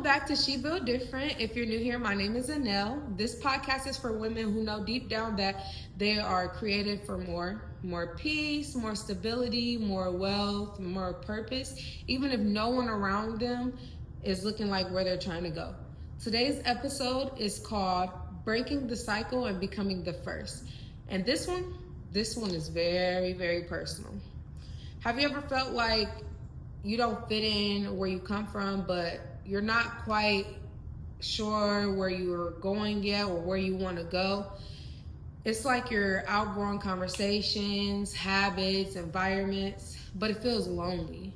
Welcome back to She Built Different. If you're new here, my name is Anel. This podcast is for women who know deep down that they are created for more peace, more stability, more wealth, more purpose, even if no one around them is looking like where they're trying to go. Today's episode is called Breaking the Cycle and Becoming the First. And this one is very, very personal. Have you ever felt like you don't fit in where you come from, but you're not quite sure where you're going yet or where you want to go? It's like you're outgrowing conversations, habits, environments, but it feels lonely.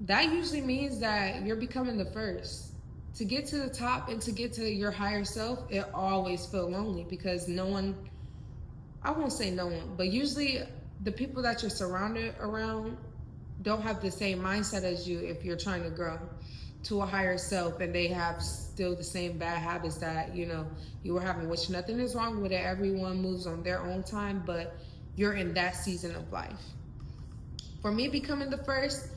That usually means that you're becoming the first. To get to the top and to get to your higher self, it always feels lonely because no one, I won't say no one, but usually the people that you're surrounded around don't have the same mindset as you if you're trying to grow to a higher self, and they have still the same bad habits that you were having, which nothing is wrong with it. Everyone moves on their own time, but you're in that season of life. For me, becoming the first,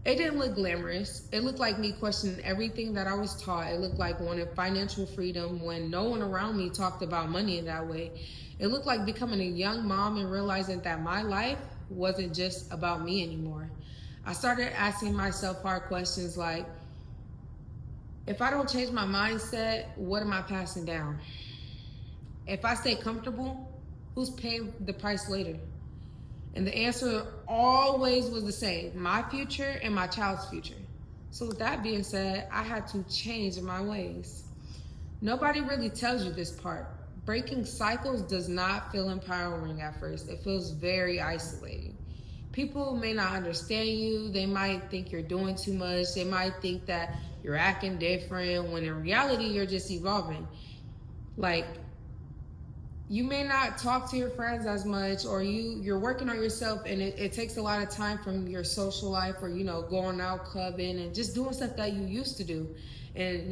it didn't look glamorous. It looked like me questioning everything that I was taught. It looked like wanting financial freedom when no one around me talked about money in that way. It looked like becoming a young mom and realizing that my life wasn't just about me anymore. I started asking myself hard questions like, if I don't change my mindset, what am I passing down? If I stay comfortable, who's paying the price later? And the answer always was the same: my future and my child's future. So with that being said, I had to change my ways. Nobody really tells you this part. Breaking cycles does not feel empowering at first. It feels very isolating. People may not understand you. They might think you're doing too much. They might think that you're acting different when in reality you're just evolving. Like, you may not talk to your friends as much, or you're working on yourself, and it takes a lot of time from your social life, or going out clubbing and just doing stuff that you used to do, and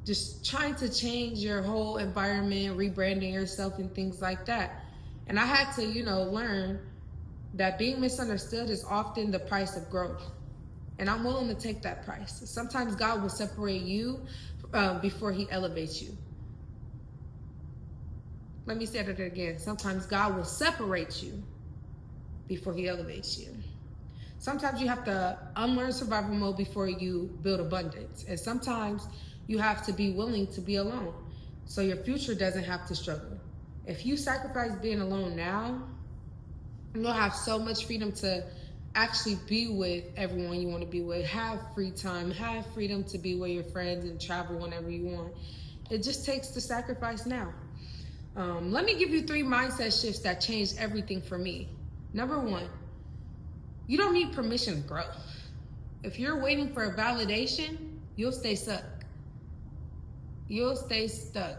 just trying to change your whole environment, rebranding yourself and things like that. And I had to learn that being misunderstood is often the price of growth. And I'm willing to take that price. Sometimes God will separate you before he elevates you. Let me say that again. Sometimes God will separate you before he elevates you. Sometimes you have to unlearn survival mode before you build abundance. And sometimes you have to be willing to be alone so your future doesn't have to struggle. If you sacrifice being alone now, you'll have so much freedom to actually be with everyone you want to be with, have free time, have freedom to be with your friends and travel whenever you want. It just takes the sacrifice now. Let me give you 3 mindset shifts that changed everything for me. Number 1, you don't need permission to grow. If you're waiting for a validation, you'll stay stuck. You'll stay stuck.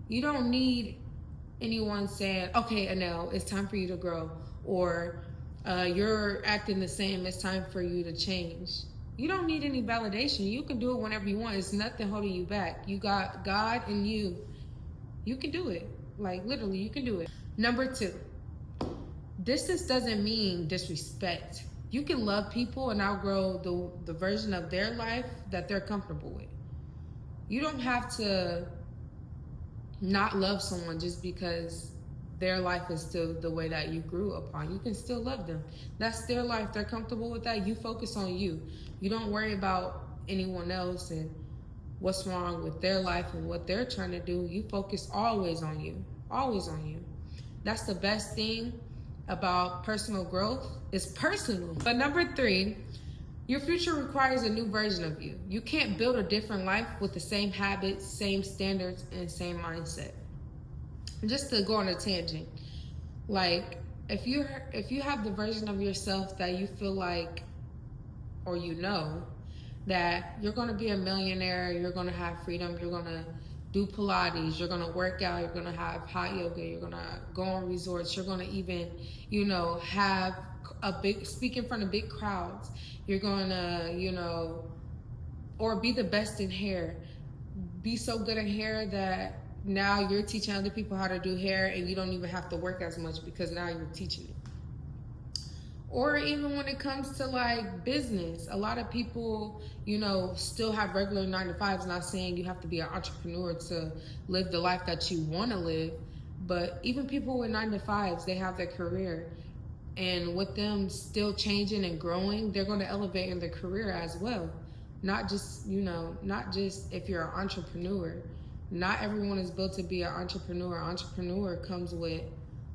You don't need anyone saying, okay, Anel, it's time for you to grow, or you're acting the same, it's time for you to change. You don't need any validation. You can do it whenever you want. It's nothing holding you back. You got God in you. You can do it. Like, literally, you can do it. Number 2, distance doesn't mean disrespect. You can love people and outgrow the version of their life that they're comfortable with. You don't have to not love someone just because their life is still the way that you grew up on. You can still love them. That's their life. They're comfortable with that. You focus on you. You don't worry about anyone else and what's wrong with their life and what they're trying to do. You focus always on you. Always on you. That's the best thing about personal growth. It's personal. But number 3, your future requires a new version of you. You can't build a different life with the same habits, same standards, and same mindset. Just to go on a tangent, like if you have the version of yourself that you feel like, or that you're going to be a millionaire, you're going to have freedom, you're going to do Pilates, you're going to work out, you're going to have hot yoga, you're going to go on resorts, you're going to even have speak in front of big crowds, you're going to or be the best in hair, be so good in hair that now you're teaching other people how to do hair and you don't even have to work as much because now you're teaching it. Or even when it comes to like business, a lot of people, still have regular 9 to 5s. Not saying you have to be an entrepreneur to live the life that you want to live, but even people with 9 to 5s, they have their career. And with them still changing and growing, they're going to elevate in their career as well. Not just, not just if you're an entrepreneur. Not everyone is built to be an entrepreneur. Entrepreneur comes with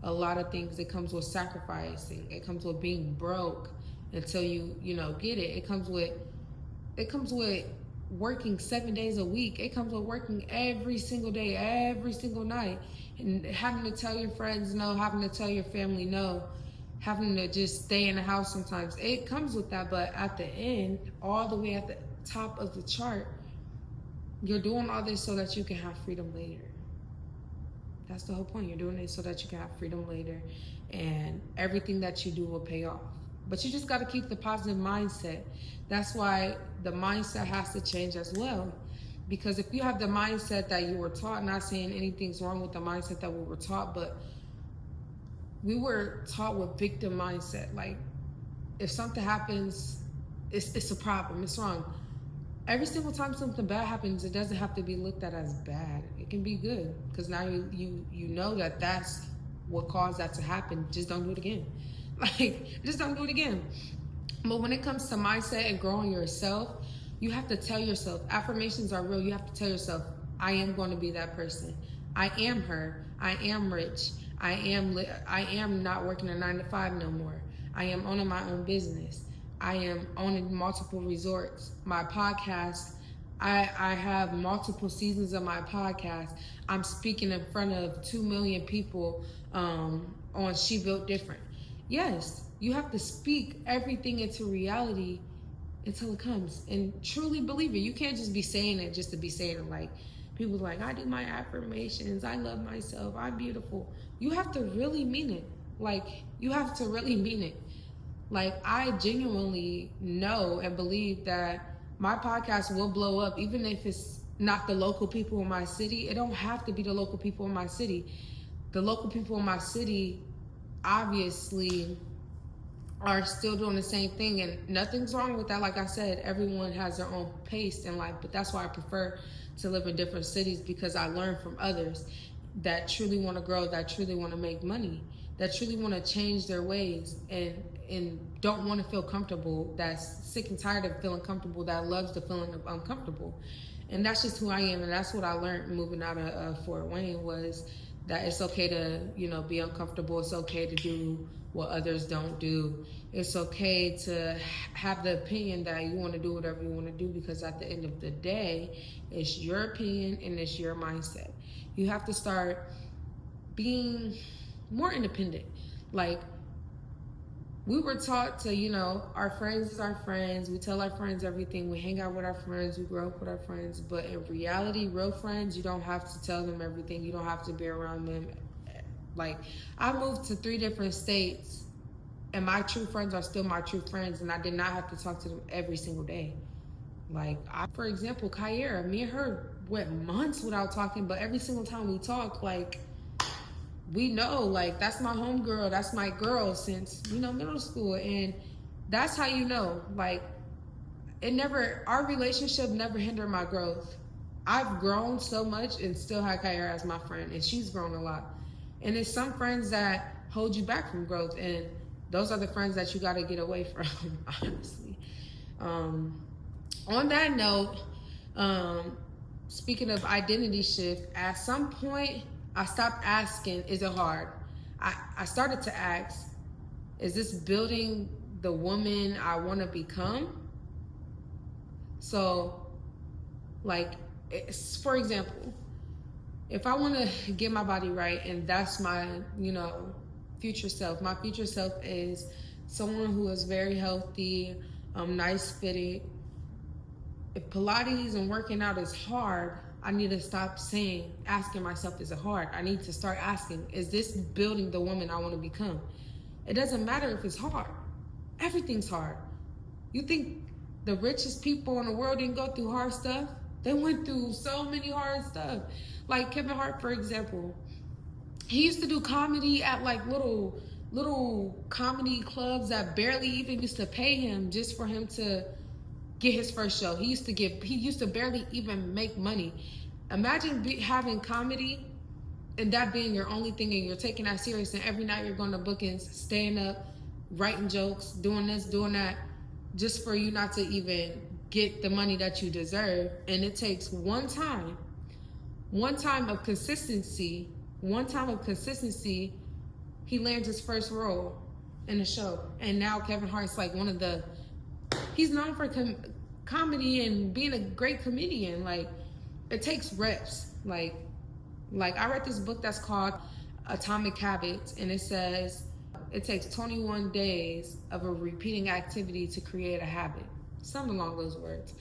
a lot of things. It comes with sacrificing. It comes with being broke until you get it. It comes with working 7 days a week. It comes with working every single day, every single night, and having to tell your friends no, having to tell your family no, having to just stay in the house sometimes. It comes with that, but at the end, all the way at the top of the chart, you're doing all this so that you can have freedom later. That's the whole point. You're doing it so that you can have freedom later, and everything that you do will pay off. But you just got to keep the positive mindset. That's why the mindset has to change as well. Because if you have the mindset that you were taught, not saying anything's wrong with the mindset that we were taught, but we were taught with victim mindset. Like, if something happens, it's a problem, it's wrong. Every single time something bad happens, it doesn't have to be looked at as bad. It can be good, because now you know that that's what caused that to happen. Just don't do it again. Like, just don't do it again. But when it comes to mindset and growing yourself, you have to tell yourself, affirmations are real. You have to tell yourself, I am going to be that person. I am her. I am rich. I am not working a 9 to 5 no more. I am owning my own business. I am owning multiple resorts. My podcast, I have multiple seasons of my podcast. I'm speaking in front of 2 million people on She Built Different. Yes, you have to speak everything into reality until it comes, and truly believe it. You can't just be saying it just to be saying it. Like, people like, I do my affirmations, I love myself, I'm beautiful. You have to really mean it. Like, you have to really mean it. Like, I genuinely know and believe that my podcast will blow up, even if it's not the local people in my city. It don't have to be the local people in my city. The local people in my city obviously are still doing the same thing, and nothing's wrong with that. Like I said, everyone has their own pace in life, but that's why I prefer to live in different cities, because I learn from others that truly want to grow, that truly want to make money, that truly want to change their ways, and don't want to feel comfortable, that's sick and tired of feeling comfortable, that loves the feeling of uncomfortable. And that's just who I am, and that's what I learned moving out of Fort Wayne, was that it's okay to, be uncomfortable. It's okay to do what others don't do. It's okay to have the opinion that you want to do whatever you want to do, because at the end of the day, it's your opinion and it's your mindset. You have to start being more independent. Like, we were taught to, our friends is our friends. We tell our friends everything. We hang out with our friends. We grow up with our friends. But in reality, real friends, you don't have to tell them everything. You don't have to be around them. Like, I moved to 3 different states, and my true friends are still my true friends, and I did not have to talk to them every single day. Like, for example, Kyra, me and her went months without talking, but every single time we talk, like, we know, like, that's my homegirl, that's my girl since, middle school. And that's how like, our relationship never hindered my growth. I've grown so much and still have Kyra as my friend, and she's grown a lot. And it's some friends that hold you back from growth, and those are the friends that you got to get away from, honestly. On that note, speaking of identity shift, at some point, I stopped asking, is it hard? I started to ask, is this building the woman I want to become? So, like, for example, if I want to get my body right, and that's my, future self. My future self is someone who is very healthy, nice fitted. If Pilates and working out is hard, I need to stop asking myself, is it hard? I need to start asking, is this building the woman I want to become? It doesn't matter if it's hard. Everything's hard. You think the richest people in the world didn't go through hard stuff? They went through so many hard stuff. Like Kevin Hart, for example. He used to do comedy at like little little comedy clubs that barely even used to pay him just for him to get his first show. He used to barely even make money. Imagine having comedy and that being your only thing, and you're taking that serious, and every night you're going to bookings, staying up, writing jokes, doing this, doing that, just for you not to even get the money that you deserve. And it takes one time of consistency, he lands his first role in the show. And now Kevin Hart's like he's known for comedy and being a great comedian. Like, it takes reps. Like I read this book that's called Atomic Habits, and it says it takes 21 days of a repeating activity to create a habit. Something along those words.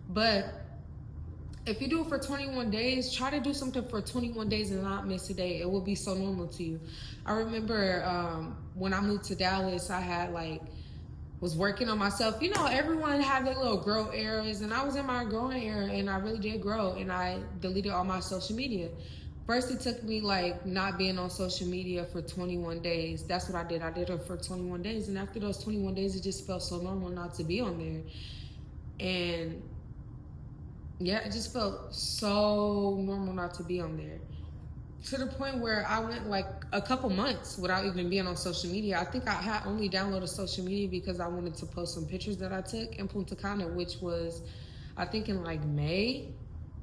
But if you do it for 21 days, try to do something for 21 days and not miss a day. It will be so normal to you. I remember when I moved to Dallas, I had was working on myself. You know, everyone had their little grow eras, and I was in my growing era, and I really did grow, and I deleted all my social media. First, it took me not being on social media for 21 days. That's what I did. I did it for 21 days. And after those 21 days, it just felt so normal not to be on there. And yeah, it just felt so normal not to be on there. To the point where I went a couple months without even being on social media. I think I had only downloaded social media because I wanted to post some pictures that I took in Punta Cana, which was, I think, in May.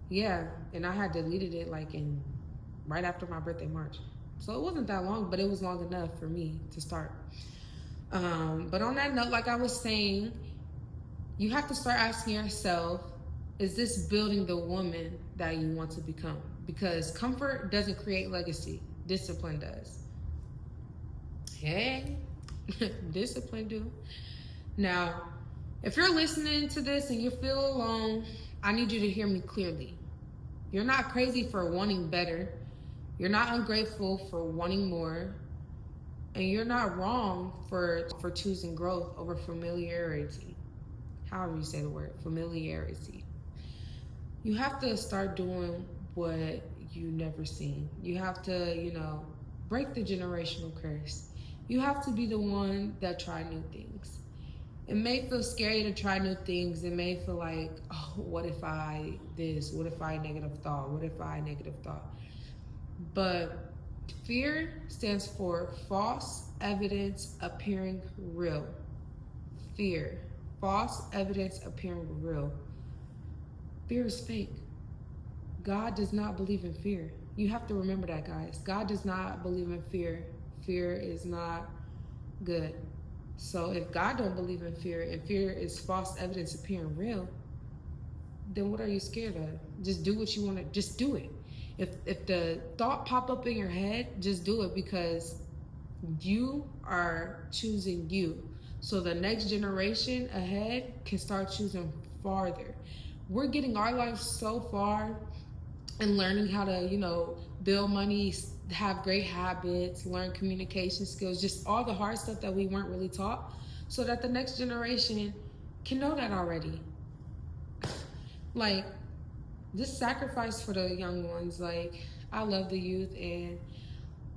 Yeah, and I had deleted it right after my birthday, March. So it wasn't that long, but it was long enough for me to start. But on that note, like I was saying, you have to start asking yourself, is this building the woman that you want to become? Because comfort doesn't create legacy. Discipline does. Hey, discipline do. Now, if you're listening to this and you feel alone, I need you to hear me clearly. You're not crazy for wanting better. You're not ungrateful for wanting more. And you're not wrong for choosing growth over familiarity. However you say the word, familiarity. You have to start doing what you never seen. You have to, break the generational curse. You have to be the one that try new things. It may feel scary to try new things. It may feel like, oh, what if I this? What if I negative thought? What if I negative thought? But fear stands for false evidence appearing real. Fear. False evidence appearing real. Fear is fake. God does not believe in fear. You have to remember that, guys. God does not believe in fear. Fear is not good. So if God don't believe in fear, and fear is false evidence appearing real, then what are you scared of? Just do what you want to. Just do it. If the thought pop up in your head, just do it, because you are choosing you. So the next generation ahead can start choosing farther. We're getting our life so far and learning how to, build money, have great habits, learn communication skills, just all the hard stuff that we weren't really taught, so that the next generation can know that already. Just sacrifice for the young ones. I love the youth, and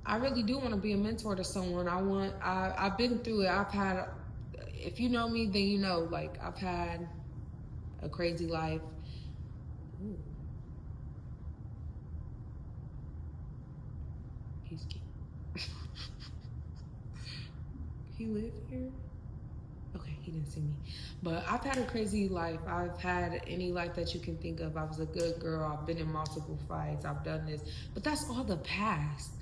I really do want to be a mentor to someone. I've been through it. If you know me, then you know, I've had a crazy life. Ooh. He's cute. He live here? Okay, he didn't see me. But I've had a crazy life. I've had any life that you can think of. I was a good girl. I've been in multiple fights. I've done this. But that's all the past.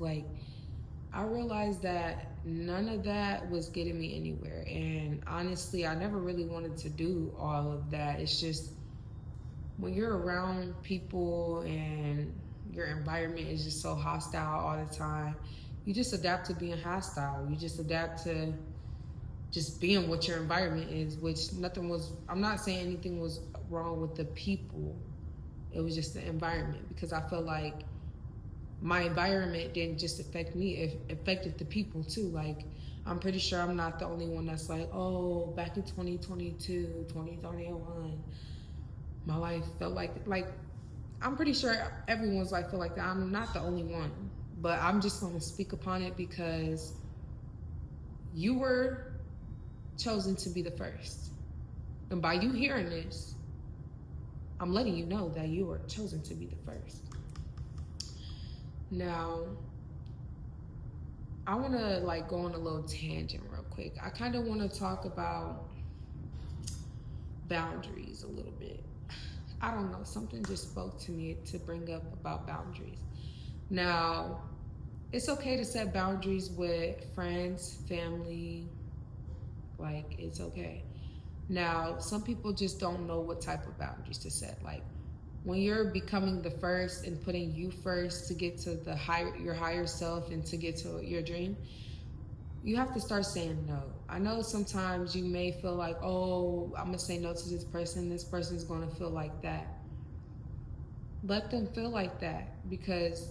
I realized that none of that was getting me anywhere. And honestly, I never really wanted to do all of that. It's just when you're around people and your environment is just so hostile all the time, you just adapt to being hostile. You just adapt to just being what your environment is, which I'm not saying anything was wrong with the people. It was just the environment, because I felt like my environment didn't just affect me, it affected the people too. I'm pretty sure I'm not the only one that's oh, back in 2022, 2021, my life felt like I'm pretty sure everyone's life felt like that. I'm not the only one, but I'm just going to speak upon it because you were chosen to be the first. And by you hearing this, I'm letting you know that you were chosen to be the first. Now, I want to like go on a little tangent real quick. I kind of want to talk about boundaries a little bit. I don't know, something just spoke to me to bring up about boundaries. Now, it's okay to set boundaries with friends, family, like it's okay. Now, some people just don't know what type of boundaries to set. Like when you're becoming the first and putting you first to get to your higher self and to get to your dream, you have to start saying no. I know sometimes you may feel like, oh, I'm gonna say no to this person's gonna feel like that. Let them feel like that, because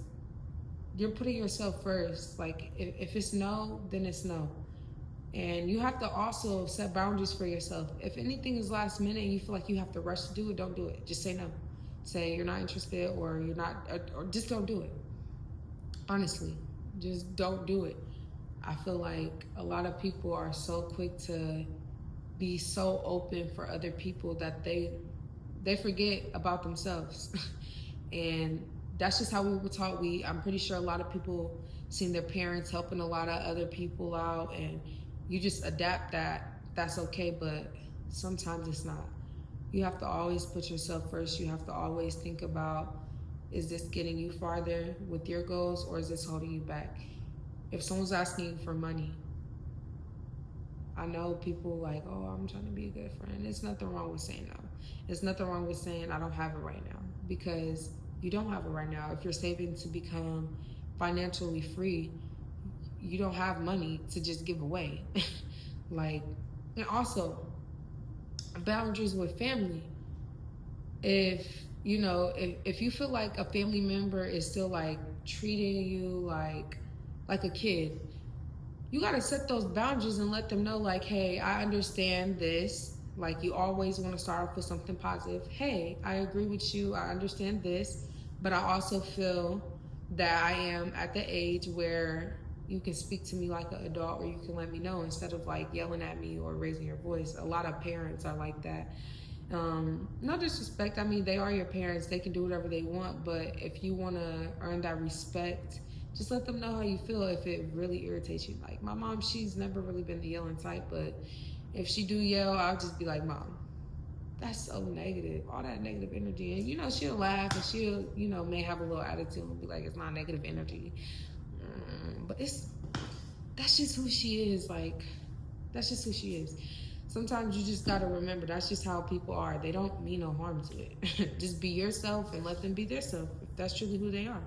you're putting yourself first. Like if it's no, then it's no. And you have to also set boundaries for yourself. If anything is last minute and you feel like you have to rush to do it, don't do it. Just say no. Say you're not interested, or you're not, or just don't do it. Honestly, just don't do it. I feel like a lot of people are so quick to be so open for other people that they forget about themselves. And that's just how we were taught. I'm pretty sure a lot of people seen their parents helping a lot of other people out, and you just adapt that. That's okay, but sometimes it's not. You have to always put yourself first. You have to always think about, is this getting you farther with your goals, or is this holding you back? If someone's asking you for money, I know people like, oh, I'm trying to be a good friend. There's nothing wrong with saying no. There's nothing wrong with saying I don't have it right now, because you don't have it right now. If you're saving to become financially free, you don't have money to just give away. Like, and also boundaries with family. If you feel like a family member is still like treating you like a kid, you got to set those boundaries and let them know, like, hey, I understand this. Like, you always want to start off with something positive. Hey, I agree with you. I understand this, but I also feel that I am at the age where you can speak to me like an adult, or you can let me know instead of like yelling at me or raising your voice. A lot of parents are like that. No disrespect. I mean, they are your parents. They can do whatever they want, but if you want to earn that respect, just let them know how you feel if it really irritates you. Like my mom, she's never really been the yelling type, but if she do yell, I'll just be like, Mom, that's so negative, all that negative energy. And she'll laugh, and she'll, may have a little attitude and be like, it's not negative energy. But that's just who she is. Like, that's just who she is. Sometimes you just gotta remember that's just how people are. They don't mean no harm to it. Just be yourself and let them be their self if that's truly who they are.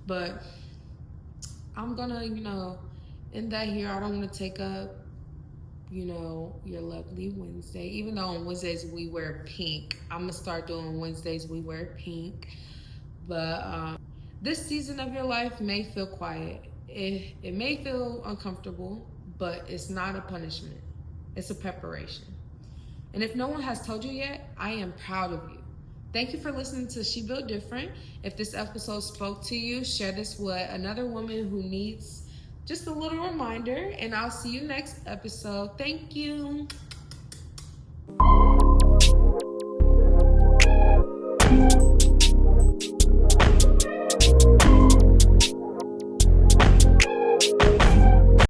But I'm gonna, end that here. I don't want to take up, your lovely Wednesday. Even though on Wednesdays we wear pink, I'm gonna start doing Wednesdays we wear pink. But this season of your life may feel quiet. It may feel uncomfortable, but it's not a punishment. It's a preparation. And if no one has told you yet, I am proud of you. Thank you for listening to She Built Different. If this episode spoke to you, share this with another woman who needs just a little reminder, and I'll see you next episode. Thank you.